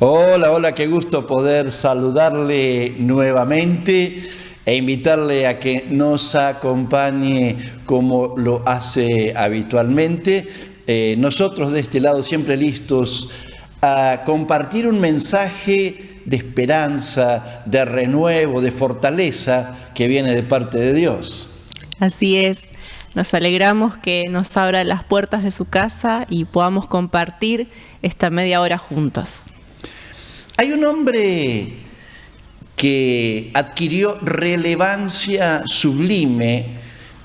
Hola, hola, qué gusto poder saludarle nuevamente e invitarle a que nos acompañe como lo hace habitualmente. Nosotros de este lado siempre listos a compartir un mensaje de esperanza, de renuevo, de fortaleza que viene de parte de Dios. Así es, nos alegramos que nos abra las puertas de su casa y podamos compartir esta media hora juntos. Hay un hombre que adquirió relevancia sublime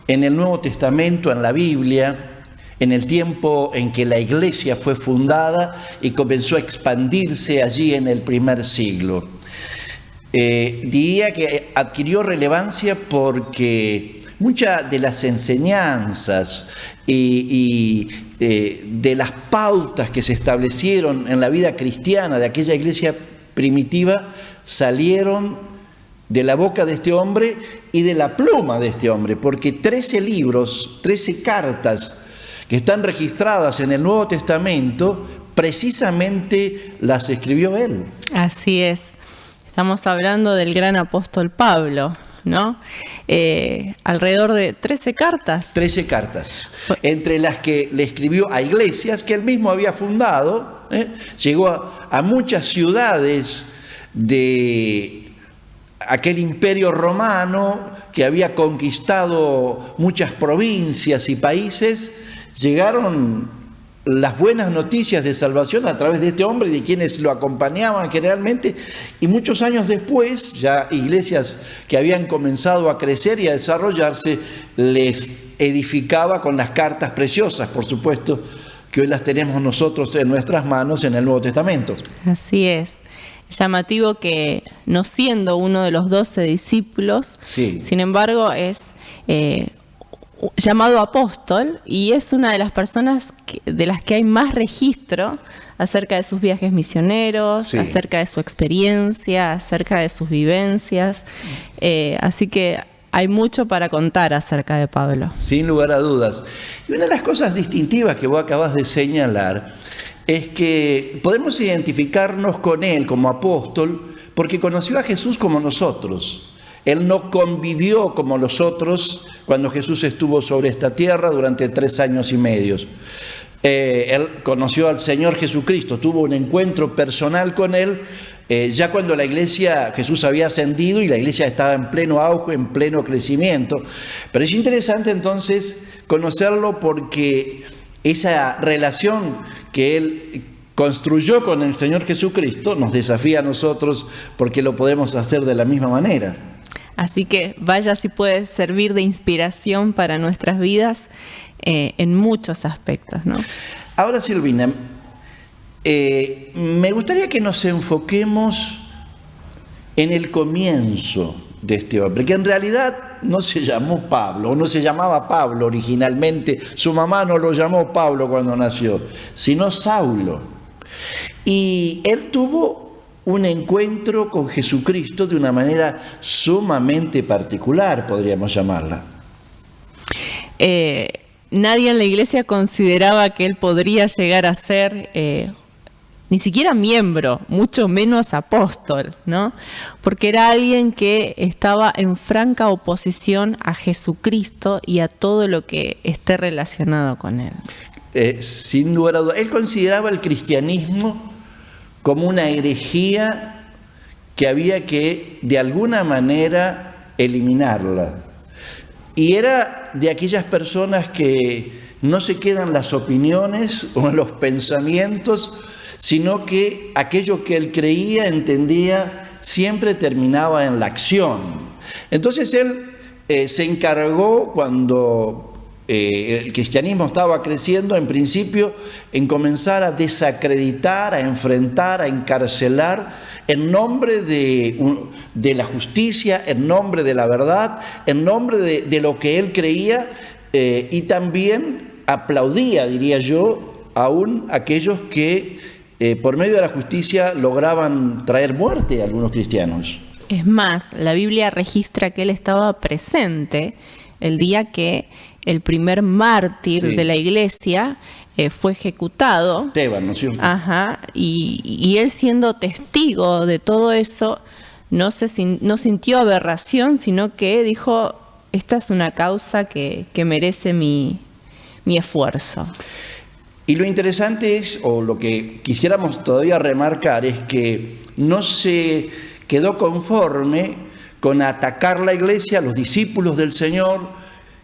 en el Nuevo Testamento, en la Biblia, en el tiempo en que la iglesia fue fundada y comenzó a expandirse allí en el primer siglo. Diría que adquirió relevancia porque muchas de las enseñanzas y de las pautas que se establecieron en la vida cristiana de aquella iglesia primitiva salieron de la boca de este hombre y de la pluma de este hombre, porque 13 libros, 13 cartas que están registradas en el Nuevo Testamento, precisamente las escribió él. Así es, estamos hablando del gran apóstol Pablo, ¿no? Alrededor de 13 cartas. 13 cartas, entre las que le escribió a iglesias que él mismo había fundado, llegó a muchas ciudades de aquel imperio romano que había conquistado muchas provincias y países. Llegaron las buenas noticias de salvación a través de este hombre y de quienes lo acompañaban generalmente, y muchos años después, ya iglesias que habían comenzado a crecer y a desarrollarse, les edificaba con las cartas preciosas, por supuesto, que hoy las tenemos nosotros en nuestras manos en el Nuevo Testamento. Así es. Llamativo que, no siendo uno de los 12 discípulos, sí, sin embargo es llamado apóstol y es una de las personas de las que hay más registro acerca de sus viajes misioneros, sí, acerca de su experiencia, acerca de sus vivencias. Así que hay mucho para contar acerca de Pablo. Sin lugar a dudas. Y una de las cosas distintivas que vos acabas de señalar es que podemos identificarnos con él como apóstol porque conoció a Jesús como nosotros. Él no convivió como los otros cuando Jesús estuvo sobre esta tierra durante 3 años y medio. Él conoció al Señor Jesucristo, tuvo un encuentro personal con Él, ya cuando la iglesia, Jesús había ascendido y la iglesia estaba en pleno auge, en pleno crecimiento. Pero es interesante entonces conocerlo porque esa relación que Él construyó con el Señor Jesucristo nos desafía a nosotros porque lo podemos hacer de la misma manera. Así que vaya si puede servir de inspiración para nuestras vidas en muchos aspectos, ¿no? Ahora, Silvina, me gustaría que nos enfoquemos en el comienzo de este hombre, que en realidad no se llamó Pablo, o no se llamaba Pablo originalmente, su mamá no lo llamó Pablo cuando nació, sino Saulo. Y él tuvo un encuentro con Jesucristo de una manera sumamente particular, podríamos llamarla. Nadie en la iglesia consideraba que él podría llegar a ser ni siquiera miembro, mucho menos apóstol, ¿no? Porque era alguien que estaba en franca oposición a Jesucristo y a todo lo que esté relacionado con él. Sin lugar a dudas, él consideraba el cristianismo como una herejía que había que, de alguna manera, eliminarla. Y era de aquellas personas que no se quedan las opiniones o los pensamientos, sino que aquello que él creía, entendía, siempre terminaba en la acción. Entonces él se encargó cuando el cristianismo estaba creciendo, en principio, en comenzar a desacreditar, a enfrentar, a encarcelar en nombre de la justicia, en nombre de la verdad, en nombre de lo que él creía, y también aplaudía, diría yo, aún aquellos que por medio de la justicia lograban traer muerte a algunos cristianos. Es más, la Biblia registra que él estaba presente el día que el primer mártir de la iglesia fue ejecutado. Esteban, ¿no es cierto? Ajá, y él siendo testigo de todo eso, no sintió aberración, sino que dijo, esta es una causa que merece mi esfuerzo. Y lo interesante es, o lo que quisiéramos todavía remarcar, es que no se quedó conforme con atacar la iglesia, los discípulos del Señor,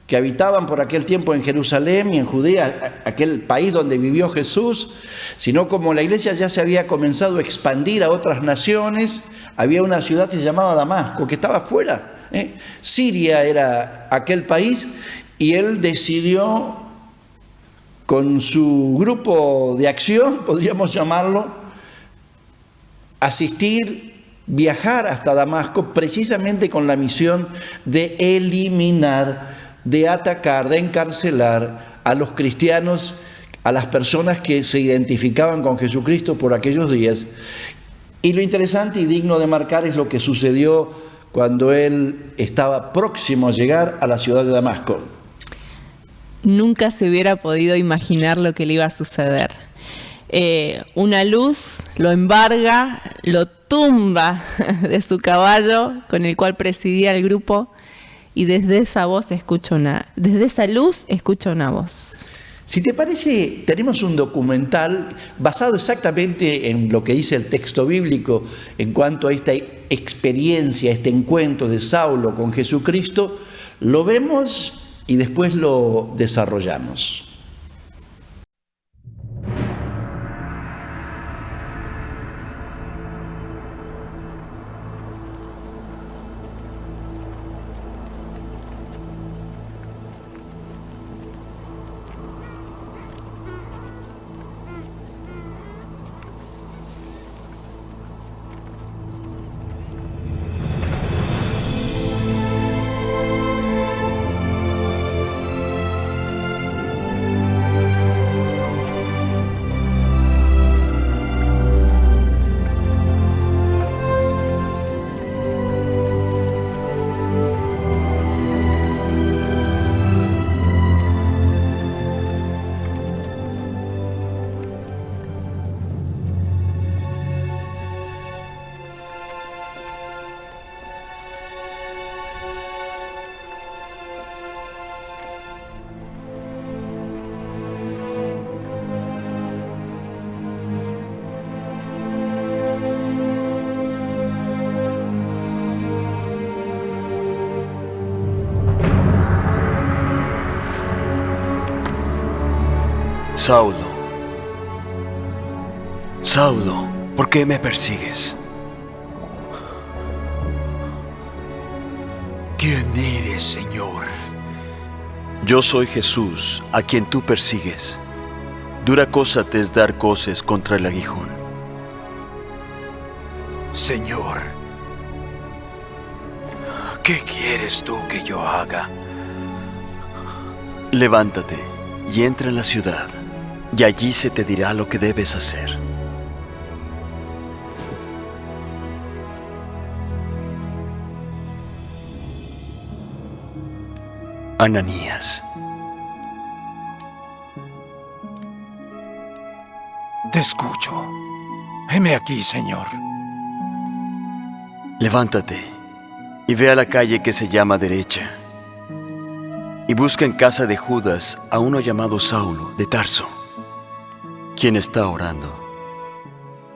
que habitaban por aquel tiempo en Jerusalén y en Judea, aquel país donde vivió Jesús, sino como la iglesia ya se había comenzado a expandir a otras naciones, había una ciudad que se llamaba Damasco, que estaba fuera. Siria era aquel país, y él decidió, con su grupo de acción, podríamos llamarlo, viajar hasta Damasco, precisamente con la misión de eliminar, de atacar, de encarcelar a los cristianos, a las personas que se identificaban con Jesucristo por aquellos días. Y lo interesante y digno de marcar es lo que sucedió cuando él estaba próximo a llegar a la ciudad de Damasco. Nunca se hubiera podido imaginar lo que le iba a suceder. Una luz lo embarga, lo tumba de su caballo con el cual presidía el grupo, y desde esa luz escucha una voz. Si te parece, tenemos un documental basado exactamente en lo que dice el texto bíblico en cuanto a esta experiencia, este encuentro de Saulo con Jesucristo. Lo vemos y después lo desarrollamos. Saulo, Saulo, ¿por qué me persigues? ¿Quién eres, Señor? Yo soy Jesús, a quien tú persigues. Dura cosa te es dar coces contra el aguijón. Señor, ¿qué quieres tú que yo haga? Levántate y entra en la ciudad, y allí se te dirá lo que debes hacer. Ananías. Te escucho. Heme aquí, Señor. Levántate y ve a la calle que se llama Derecha, y busca en casa de Judas a uno llamado Saulo de Tarso, quien está orando,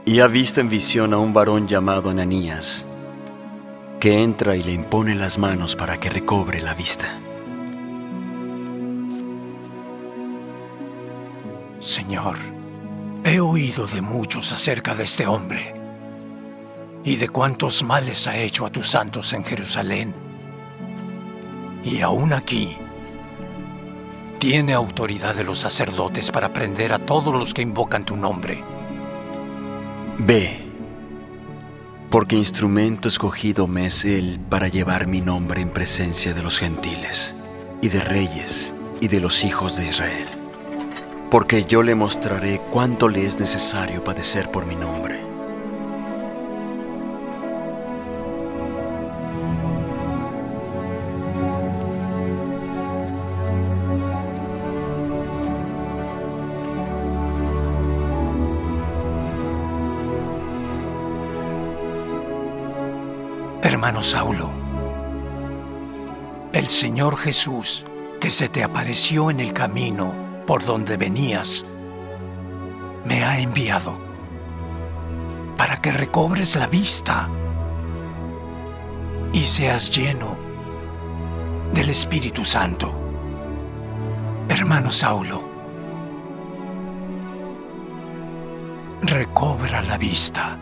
y ha visto en visión a un varón llamado Ananías, que entra y le impone las manos para que recobre la vista. Señor, he oído de muchos acerca de este hombre y de cuántos males ha hecho a tus santos en Jerusalén. Y aún aquí tiene autoridad de los sacerdotes para prender a todos los que invocan tu nombre. Ve, porque instrumento escogido me es él para llevar mi nombre en presencia de los gentiles, y de reyes, y de los hijos de Israel. Porque yo le mostraré cuánto le es necesario padecer por mi nombre. Hermano Saulo, el Señor Jesús, que se te apareció en el camino por donde venías, me ha enviado para que recobres la vista y seas lleno del Espíritu Santo. Hermano Saulo, recobra la vista.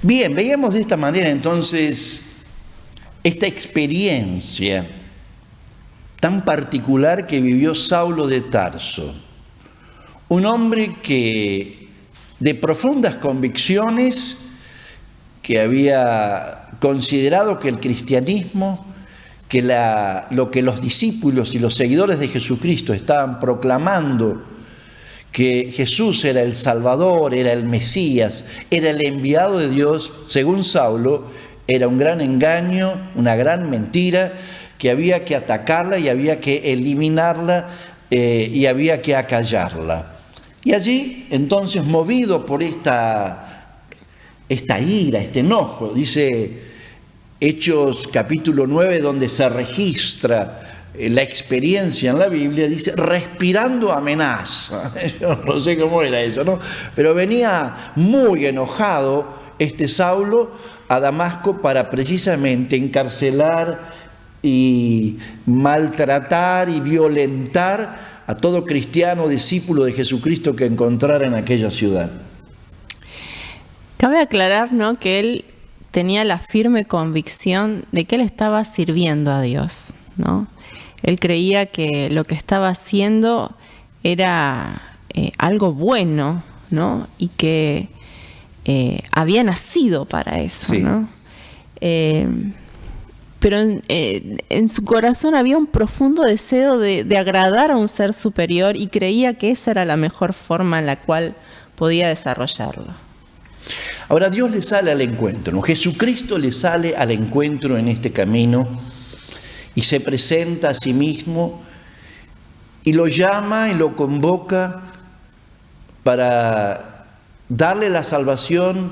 Bien, veíamos de esta manera entonces esta experiencia tan particular que vivió Saulo de Tarso, un hombre que de profundas convicciones, que había considerado que el cristianismo, que lo que los discípulos y los seguidores de Jesucristo estaban proclamando, que Jesús era el Salvador, era el Mesías, era el enviado de Dios, según Saulo, era un gran engaño, una gran mentira, que había que atacarla y había que eliminarla y había que acallarla. Y allí, entonces, movido por esta ira, este enojo, dice Hechos capítulo 9, donde se registra la experiencia en la Biblia, dice, respirando amenaza. Yo no sé cómo era eso, ¿no? Pero venía muy enojado este Saulo a Damasco para precisamente encarcelar y maltratar y violentar a todo cristiano discípulo de Jesucristo que encontrara en aquella ciudad. Cabe aclarar, ¿no?, que él tenía la firme convicción de que él estaba sirviendo a Dios, ¿no? Él creía que lo que estaba haciendo era algo bueno, ¿no? Y que había nacido para eso, sí, ¿no? Pero en su corazón había un profundo deseo de agradar a un ser superior y creía que esa era la mejor forma en la cual podía desarrollarlo. Ahora Dios le sale al encuentro, ¿no? Jesucristo le sale al encuentro en este camino y se presenta a sí mismo y lo llama y lo convoca para darle la salvación,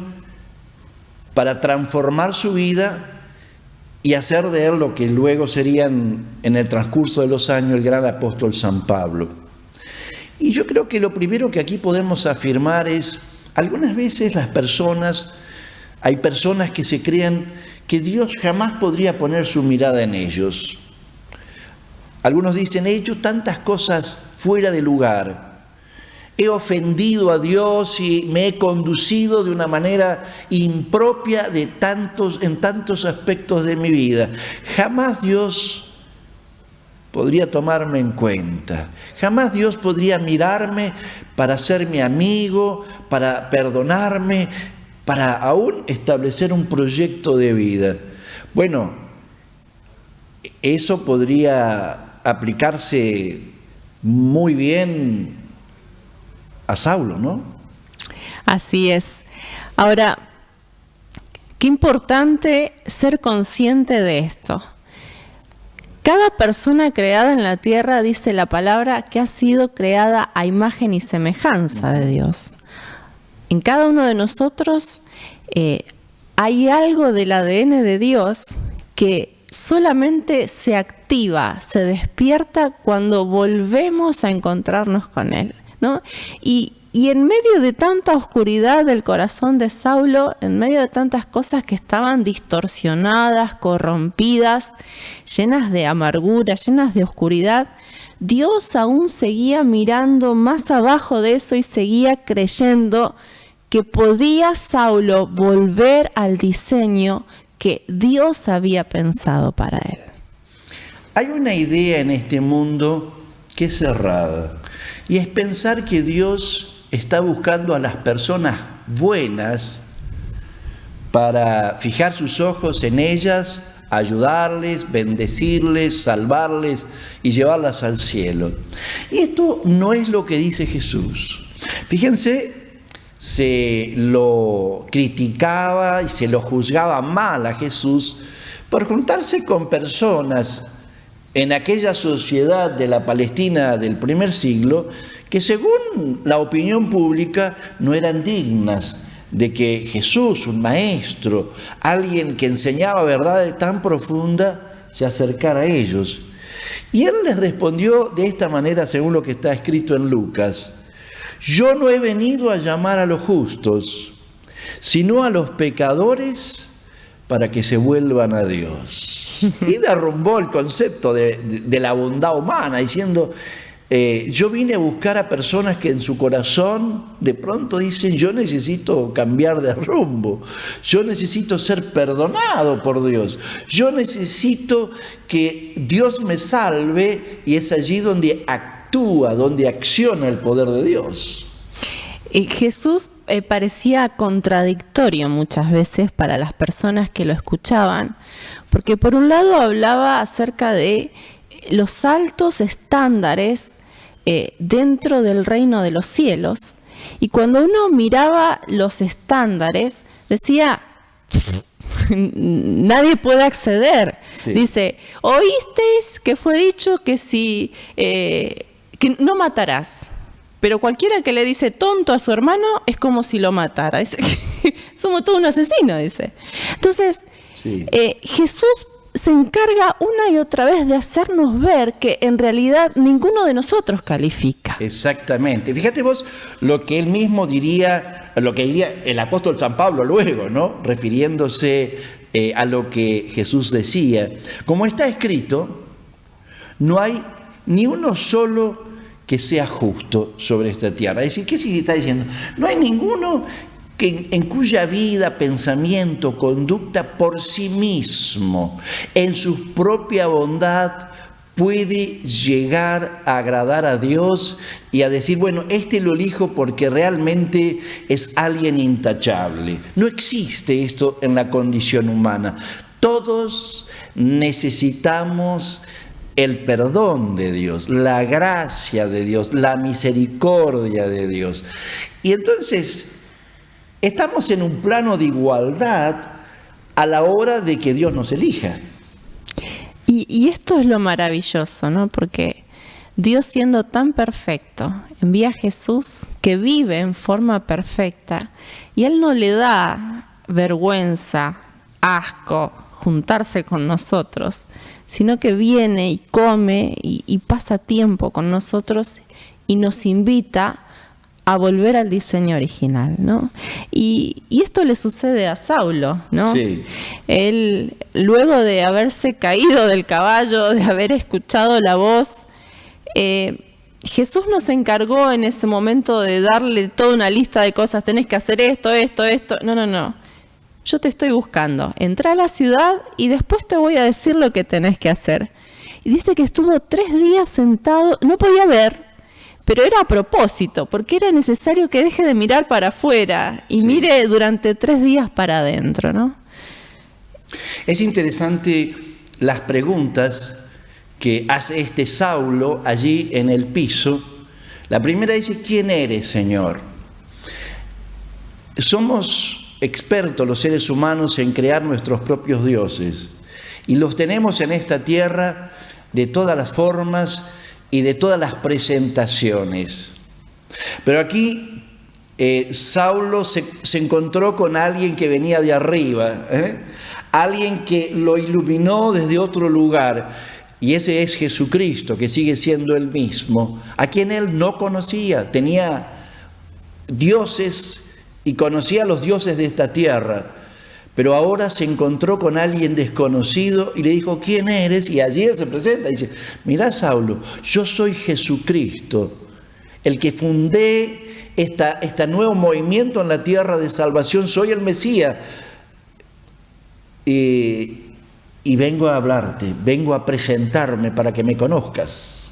para transformar su vida y hacer de él lo que luego serían en el transcurso de los años el gran apóstol San Pablo. Y yo creo que lo primero que aquí podemos afirmar es, algunas veces hay personas que se creen que Dios jamás podría poner su mirada en ellos. Algunos dicen, he hecho tantas cosas fuera de lugar, he ofendido a Dios y me he conducido de una manera impropia en tantos aspectos de mi vida. Jamás Dios podría tomarme en cuenta. Jamás Dios podría mirarme para ser mi amigo, para perdonarme, para aún establecer un proyecto de vida. Bueno, eso podría aplicarse muy bien a Saulo, ¿no? Así es. Ahora, Qué importante ser consciente de esto. Cada persona creada en la tierra, dice la palabra, que ha sido creada a imagen y semejanza de Dios. En cada uno de nosotros hay algo del ADN de Dios que solamente se activa, se despierta cuando volvemos a encontrarnos con Él, ¿no? Y en medio de tanta oscuridad del corazón de Saulo, en medio de tantas cosas que estaban distorsionadas, corrompidas, llenas de amargura, llenas de oscuridad, Dios aún seguía mirando más abajo de eso y seguía creyendo que podía Saulo volver al diseño que Dios había pensado para él. Hay una idea en este mundo que es errada, y es pensar que Dios está buscando a las personas buenas para fijar sus ojos en ellas, ayudarles, bendecirles, salvarles y llevarlas al cielo. Y esto no es lo que dice Jesús. Fíjense, se lo criticaba y se lo juzgaba mal a Jesús por juntarse con personas en aquella sociedad de la Palestina del primer siglo que, según la opinión pública, no eran dignas de que Jesús, un maestro, alguien que enseñaba verdades tan profundas, se acercara a ellos. Y él les respondió de esta manera, según lo que está escrito en Lucas: yo no he venido a llamar a los justos, sino a los pecadores para que se vuelvan a Dios. Y derrumbó el concepto de la bondad humana, diciendo, yo vine a buscar a personas que en su corazón de pronto dicen, yo necesito cambiar de rumbo, yo necesito ser perdonado por Dios, yo necesito que Dios me salve, y es allí donde actúa, donde acciona el poder de Dios. Jesús parecía contradictorio muchas veces para las personas que lo escuchaban, porque por un lado hablaba acerca de los altos estándares dentro del reino de los cielos, y cuando uno miraba los estándares decía, nadie puede acceder. Sí. Dice, oísteis que fue dicho que si que no matarás. Pero cualquiera que le dice tonto a su hermano es como si lo matara. Dice, somos todos un asesino, dice. Entonces, sí. Jesús se encarga una y otra vez de hacernos ver que en realidad ninguno de nosotros califica. Exactamente. Fíjate vos lo que él mismo diría, lo que diría el apóstol San Pablo luego, ¿no? Refiriéndose a lo que Jesús decía. Como está escrito, no hay ni uno solo que sea justo sobre esta tierra. Es decir, ¿qué se está diciendo? No hay ninguno en cuya vida, pensamiento, conducta por sí mismo, en su propia bondad, puede llegar a agradar a Dios y a decir, bueno, este lo elijo porque realmente es alguien intachable. No existe esto en la condición humana. Todos necesitamos el perdón de Dios, la gracia de Dios, la misericordia de Dios. Y entonces estamos en un plano de igualdad a la hora de que Dios nos elija. Y esto es lo maravilloso, ¿no? Porque Dios, siendo tan perfecto, envía a Jesús que vive en forma perfecta, y Él no le da vergüenza, asco, juntarse con nosotros, sino que viene y come y pasa tiempo con nosotros y nos invita a volver al diseño original, ¿no? Y esto le sucede a Saulo, ¿no? Sí. Él, luego de haberse caído del caballo, de haber escuchado la voz, Jesús nos encargó en ese momento de darle toda una lista de cosas, tenés que hacer esto. No. Yo te estoy buscando. Entrá a la ciudad y después te voy a decir lo que tenés que hacer. Y dice que estuvo 3 días sentado, no podía ver, pero era a propósito, porque era necesario que deje de mirar para afuera y mire durante 3 días para adentro, ¿no? Es interesante las preguntas que hace este Saulo allí en el piso. La primera dice, ¿quién eres, Señor? Somos expertos los seres humanos en crear nuestros propios dioses. Y los tenemos en esta tierra de todas las formas y de todas las presentaciones. Pero aquí Saulo se encontró con alguien que venía de arriba, alguien que lo iluminó desde otro lugar. Y ese es Jesucristo, que sigue siendo el mismo, a quien él no conocía. Tenía dioses y conocía a los dioses de esta tierra, pero ahora se encontró con alguien desconocido y le dijo, ¿quién eres? Y allí él se presenta y dice, mirá Saulo, yo soy Jesucristo, el que fundé este nuevo movimiento en la tierra de salvación, soy el Mesías. Y vengo a hablarte, vengo a presentarme para que me conozcas.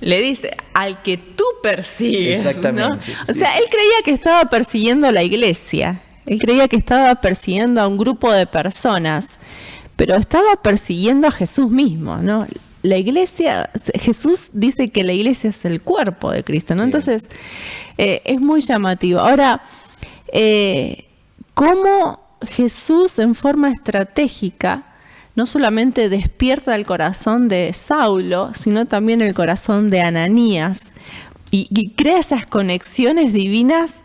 Le dice, al que tú persigues. Exactamente. ¿No? Sí. O sea, él creía que estaba persiguiendo a la iglesia. Él creía que estaba persiguiendo a un grupo de personas, pero estaba persiguiendo a Jesús mismo, ¿no? La iglesia, Jesús dice que la iglesia es el cuerpo de Cristo, ¿no? Sí. Entonces, es muy llamativo. Ahora, ¿cómo Jesús en forma estratégica no solamente despierta el corazón de Saulo, sino también el corazón de Ananías y crea esas conexiones divinas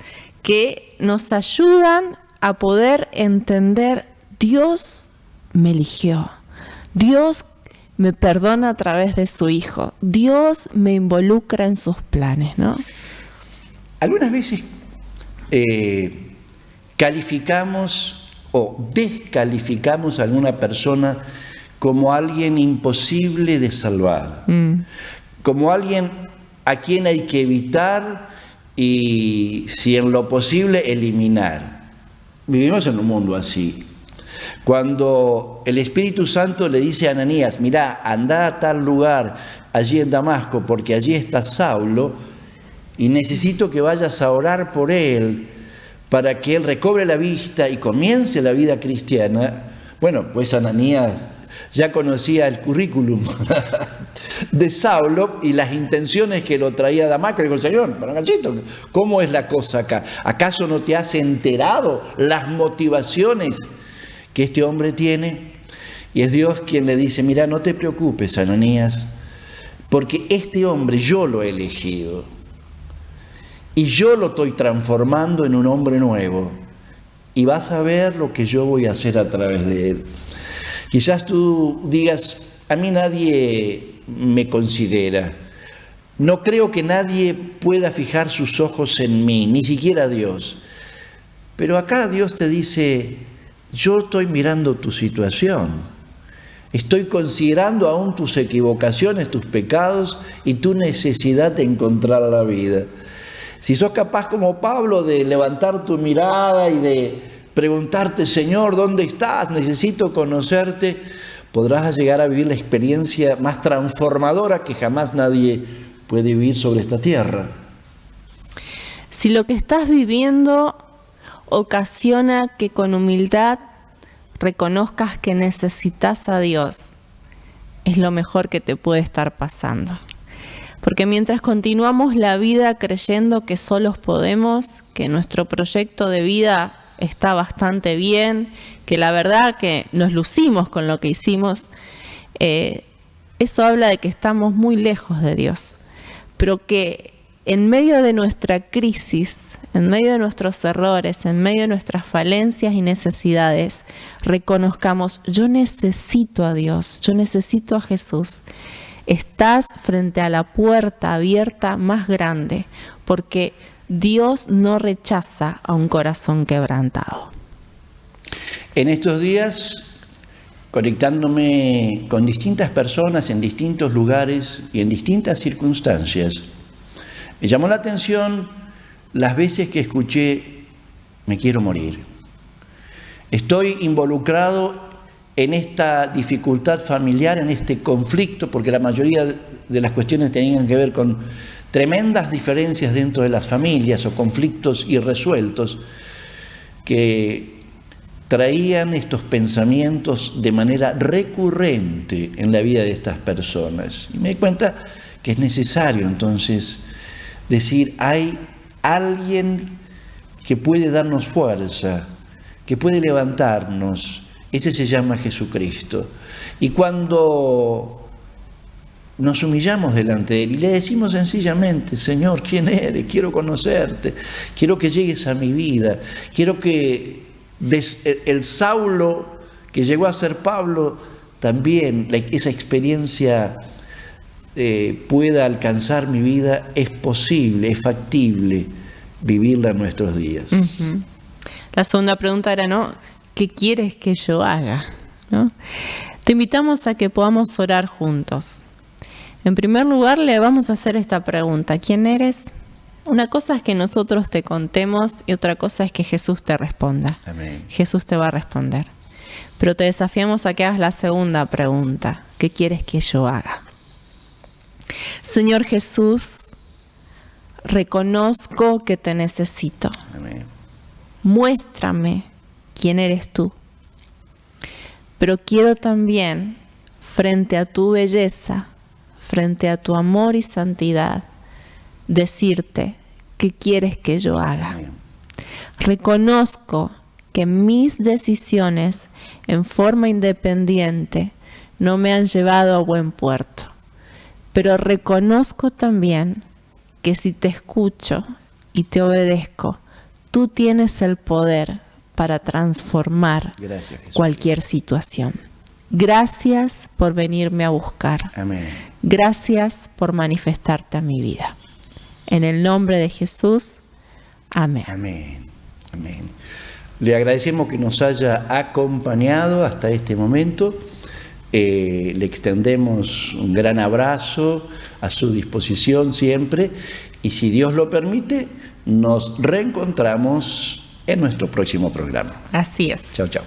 que nos ayudan a poder entender, Dios me eligió, Dios me perdona a través de su Hijo, Dios me involucra en sus planes, ¿no? Algunas veces calificamos o descalificamos a alguna persona como alguien imposible de salvar, como alguien a quien hay que evitar y, si en lo posible, eliminar. Vivimos en un mundo así. Cuando el Espíritu Santo le dice a Ananías, mirá, anda a tal lugar, allí en Damasco, porque allí está Saulo, y necesito que vayas a orar por él, para que él recobre la vista y comience la vida cristiana. Bueno, pues Ananías ya conocía el currículum de Saulo y las intenciones que lo traía a Damasco. Le dijo, Señor, pero Gachito, ¿cómo es la cosa acá? ¿Acaso no te has enterado las motivaciones que este hombre tiene? Y es Dios quien le dice, mira, no te preocupes, Ananías, porque este hombre yo lo he elegido. Y yo lo estoy transformando en un hombre nuevo. Y vas a ver lo que yo voy a hacer a través de él. Quizás tú digas, a mí nadie me considera. No creo que nadie pueda fijar sus ojos en mí, ni siquiera Dios. Pero acá Dios te dice, yo estoy mirando tu situación. Estoy considerando aún tus equivocaciones, tus pecados y tu necesidad de encontrar la vida. Si sos capaz como Pablo de levantar tu mirada y de preguntarte, Señor, ¿dónde estás? Necesito conocerte, podrás llegar a vivir la experiencia más transformadora que jamás nadie puede vivir sobre esta tierra. Si lo que estás viviendo ocasiona que con humildad reconozcas que necesitas a Dios, es lo mejor que te puede estar pasando. Porque mientras continuamos la vida creyendo que solos podemos, que nuestro proyecto de vida está bastante bien, que la verdad que nos lucimos con lo que hicimos, eso habla de que estamos muy lejos de Dios. Pero que en medio de nuestra crisis, en medio de nuestros errores, en medio de nuestras falencias y necesidades, reconozcamos, yo necesito a Dios, yo necesito a Jesús. Estás frente a la puerta abierta más grande, porque Dios no rechaza a un corazón quebrantado. En estos días, conectándome con distintas personas en distintos lugares y en distintas circunstancias, me llamó la atención las veces que escuché, me quiero morir. Estoy involucrado en esta dificultad familiar, en este conflicto, porque la mayoría de las cuestiones tenían que ver con tremendas diferencias dentro de las familias o conflictos irresueltos que traían estos pensamientos de manera recurrente en la vida de estas personas. Y me di cuenta que es necesario entonces decir, hay alguien que puede darnos fuerza, que puede levantarnos. Ese se llama Jesucristo. Y cuando nos humillamos delante de Él y le decimos sencillamente: Señor, ¿quién eres? Quiero conocerte, quiero que llegues a mi vida, quiero que el Saulo que llegó a ser Pablo también, esa experiencia pueda alcanzar mi vida. Es posible, es factible vivirla en nuestros días. Uh-huh. La segunda pregunta era, ¿no? ¿Qué quieres que yo haga? ¿No? Te invitamos a que podamos orar juntos. En primer lugar, le vamos a hacer esta pregunta: ¿quién eres? Una cosa es que nosotros te contemos y otra cosa es que Jesús te responda. Amén. Jesús te va a responder. Pero te desafiamos a que hagas la segunda pregunta: ¿qué quieres que yo haga? Señor Jesús, reconozco que te necesito. Amén. Muéstrame quién eres tú. Pero quiero también, frente a tu belleza, frente a tu amor y santidad, decirte qué quieres que yo haga. Amén. Reconozco que mis decisiones en forma independiente no me han llevado a buen puerto. Pero reconozco también que si te escucho y te obedezco, tú tienes el poder para transformar Gracias, Jesús. cualquier situación. Gracias por venirme a buscar. Amén. Gracias por manifestarte a mi vida. En el nombre de Jesús, amén. Amén. Amén. Le agradecemos que nos haya acompañado hasta este momento. Le extendemos un gran abrazo, a su disposición siempre, y si Dios lo permite, nos reencontramos en nuestro próximo programa. Así es. Chao, chao.